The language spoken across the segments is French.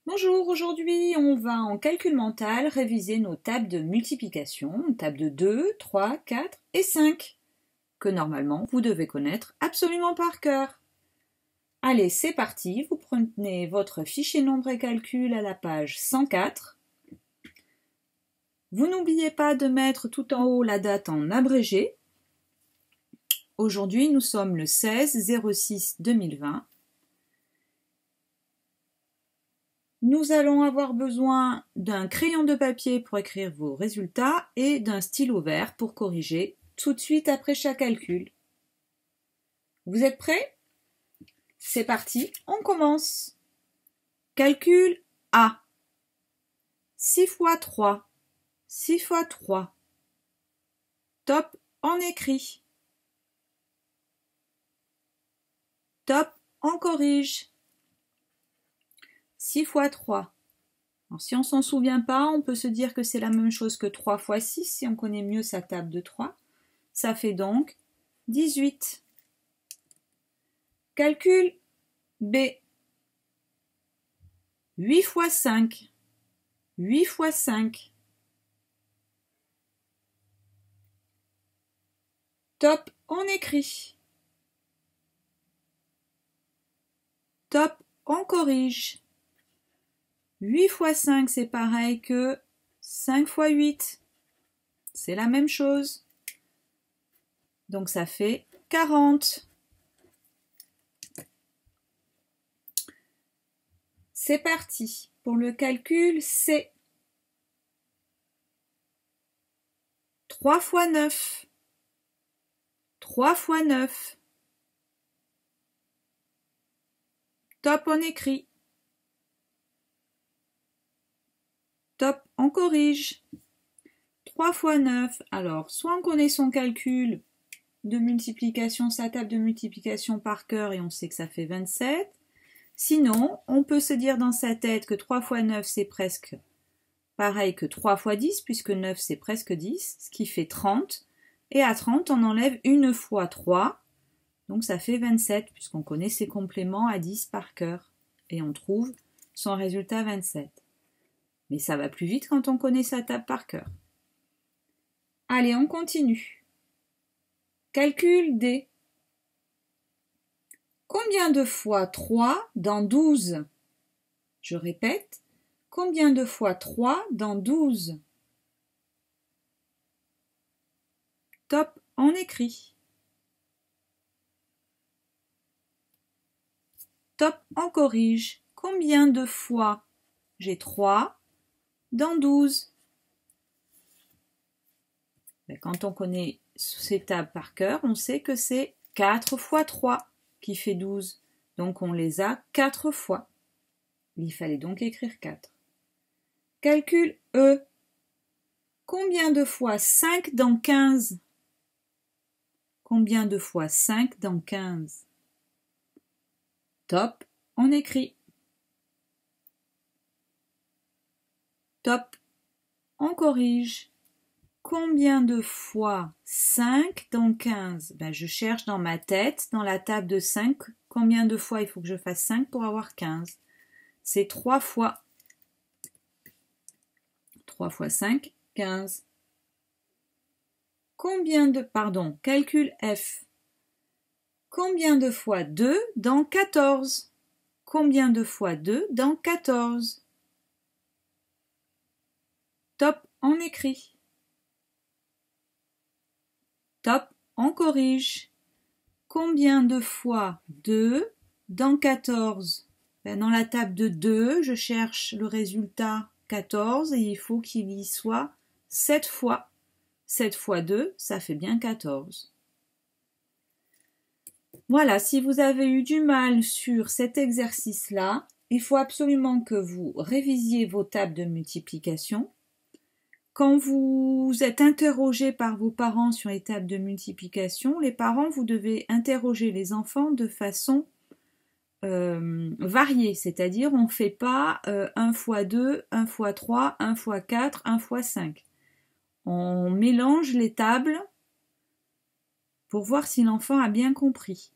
Bonjour, aujourd'hui on va en calcul mental réviser nos tables de multiplication, table de 2, 3, 4 et 5, que normalement vous devez connaître absolument par cœur. Allez, c'est parti, vous prenez votre fichier nombre et calcul à la page 104. Vous n'oubliez pas de mettre tout en haut la date en abrégé. Aujourd'hui nous sommes le 16/06/2020. Nous allons avoir besoin d'un crayon de papier pour écrire vos résultats et d'un stylo vert pour corriger tout de suite après chaque calcul. Vous êtes prêts? C'est parti, on commence. Calcul A. 6 fois 3. 6 fois 3. Top, on écrit. Top, on corrige. 6 fois 3. Alors, si on ne s'en souvient pas, on peut se dire que c'est la même chose que 3 fois 6, si on connaît mieux sa table de 3. Ça fait donc 18. Calcul B. 8 fois 5. 8 fois 5. Top, on écrit. Top, on corrige. 8 fois 5, c'est pareil que 5 fois 8. C'est la même chose. Donc ça fait 40. C'est parti pour le calcul C. 3 fois 9. 3 fois 9. Top, on écrit. Top, on corrige. 3 fois 9, alors soit on connaît son calcul de multiplication, sa table de multiplication par cœur et on sait que ça fait 27. Sinon, on peut se dire dans sa tête que 3 fois 9 c'est presque pareil que 3 fois 10 puisque 9 c'est presque 10, ce qui fait 30. Et à 30, on enlève une fois 3, donc ça fait 27 puisqu'on connaît ses compléments à 10 par cœur. Et on trouve son résultat 27. Mais ça va plus vite quand on connaît sa table par cœur. Allez, on continue. Calcul D. Combien de fois 3 dans 12? Je répète, combien de fois 3 dans 12? Top, on écrit. Top, on corrige. Combien de fois? J'ai 3 dans 12. Quand on connaît ces tables par cœur, on sait que c'est 4 fois 3 qui fait 12. Donc on les a 4 fois. Il fallait donc écrire 4. Calcul E. Combien de fois 5 dans 15? Combien de fois 5 dans 15? Top, on écrit. Top, on corrige. Combien de fois 5 dans 15? Je cherche dans ma tête, dans la table de 5, combien de fois il faut que je fasse 5 pour avoir 15. C'est 3 fois. 3 fois 5, 15. Calcul F. Combien de fois 2 dans 14? Combien de fois 2 dans 14? Top, on écrit. Top, on corrige. Combien de fois 2 dans 14? Dans la table de 2, je cherche le résultat 14 et il faut qu'il y soit 7 fois. 7 fois 2, ça fait bien 14. Voilà, si vous avez eu du mal sur cet exercice-là, il faut absolument que vous révisiez vos tables de multiplication. Quand vous êtes interrogé par vos parents sur les tables de multiplication, les parents, vous devez interroger les enfants de façon variée, c'est-à-dire on ne fait pas 1 fois 2, 1 fois 3, 1 fois 4, 1 fois 5. On mélange les tables pour voir si l'enfant a bien compris.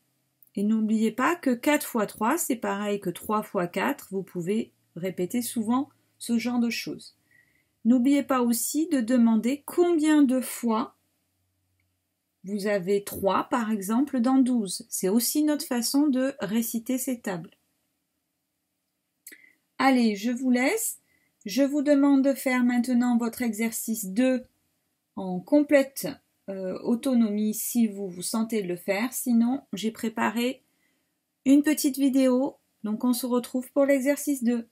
Et n'oubliez pas que 4 fois 3, c'est pareil que 3 fois 4, vous pouvez répéter souvent ce genre de choses. N'oubliez pas aussi de demander combien de fois vous avez 3 par exemple dans 12. C'est aussi notre façon de réciter ces tables. Allez, je vous laisse. Je vous demande de faire maintenant votre exercice 2 en complète autonomie si vous vous sentez de le faire. Sinon, j'ai préparé une petite vidéo. Donc on se retrouve pour l'exercice 2.